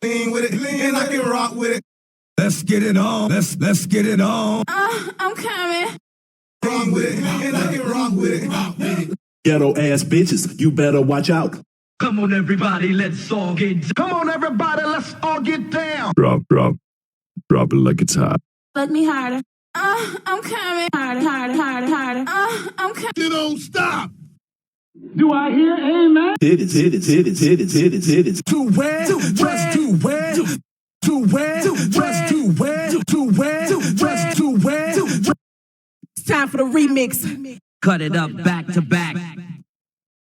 Lean with it, and I can rock with it. Let's get it on. Let's get it on. I'm coming. Rock with it, and I can rock with it. Ghetto ass bitches, you better watch out. Come on, everybody, let's all get down. Come on, everybody, let's all get down. Drop it like it's hot. Fuck me harder. I'm coming. Harder. I'm coming. You don't stop. Do I hear amen? Hit it. To where? Just to where? To where? Just to where? To where? Just to where? It's time for the remix. Cut it up back to back.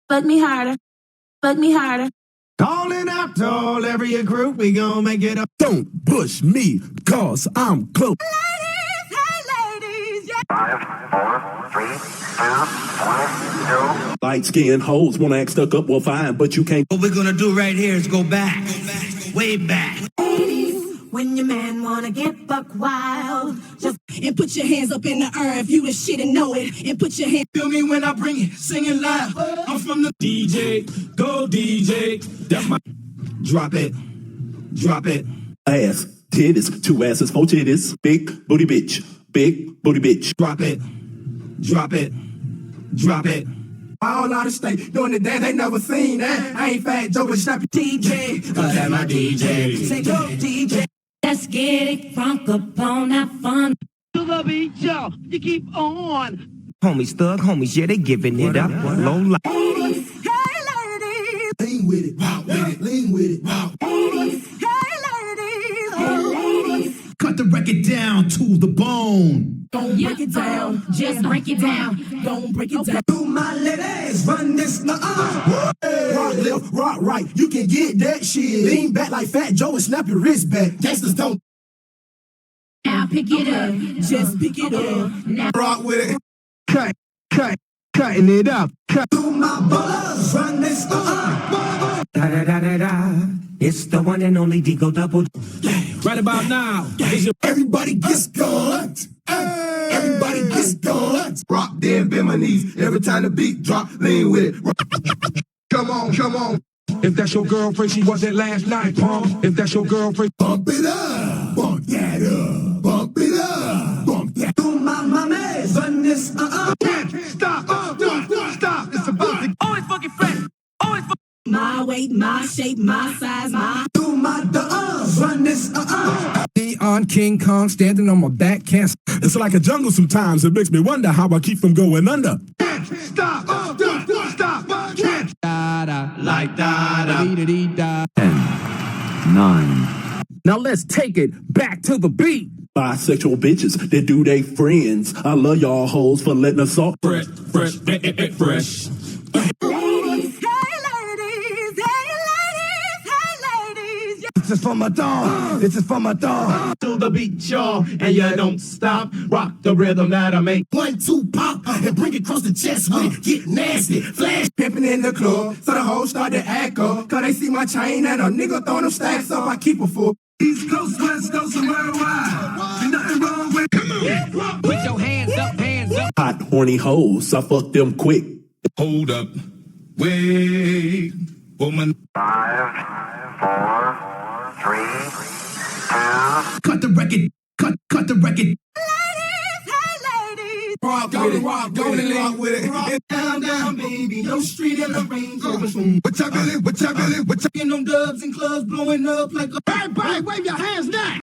Fuck me harder. Calling out to all every group, we gon' make it up. Don't push me, cause I'm close. Ladies, yeah. 5, 4, 3, 2, 1, 0. Light skinned hoes wanna act stuck up, well fine, but you can't. What we're gonna do right here is go back. Way back. When your man wanna get buck wild, just and put your hands up in the air if you the shit and know it. And put your hands. Feel me when I bring it, singing loud. I'm from the DJ, go DJ. That's my. Drop it. Ass, titties, 2 asses, 4 titties. Big booty bitch. Drop it. All out of state, doing the dance, they never seen that. I ain't Fat Joe, but Snappy DJ. That's my DJ. Say go DJ. Let's get it crunk up on that fun. To the beat, y'all. You keep on. Homies, thug homies, yeah, they giving it up. Low life. Ladies, hey ladies, Lean with it, wow, lean with it, wow. ladies, hey ladies, hey ladies. Cut the record down to the bone. Don't break it down, just break it down. Don't break it down. Do my ladies run this Rock left, rock right, you can get that shit. Lean back like Fat Joe and snap your wrist back. Gangsters don't Now pick it up, just pick it up. Now rock with it. Cutting it up. Do my buzz run this It's the one and only Digo Double. Right about now, everybody gets guns. Everybody gets guns. Rock then bend my knees. Every time the beat drop, lean with it. Come on. If that's your girlfriend, she wasn't last night, pump. If that's your girlfriend, Bump it up. Bump that up. Bump it up. Bump that. Do my mamas run this Stop. It's about to Always fucking fresh. Always fucking. my weight, my shape, my size, my. do my run this on King Kong standing on my back, can't. It's like a jungle sometimes. It makes me wonder how I keep from going under. Stop. Can't. Like da. 10, 9. Now let's take it back to the beat. Bisexual bitches that do they friends. I love y'all hoes for letting us off. Fresh. Ladies, hey ladies, hey ladies. This is for my dog. To the beat, y'all. And you don't stop. Rock the rhythm that I make. 1, 2, pop, and bring it across the chest with it. Get nasty, flash, pimping in the club. So the hoes start to echo. Cause they see my chain and a nigga throwing them stacks up. I keep it full. East Coast, West Coast, and worldwide. Ain't nothing wrong with. Come on. Put your hands up. Hot, horny hoes, I fuck them quick. Hold up. Wait. Woman. 5, 4, 3, 2. Cut the record. Cut the record. Ladies, hey ladies. Rock with it. And down, baby. No street in the Range Rover. What y'all feeling? Getting them dubs and clubs blowing up like a. Everybody wave your hands now.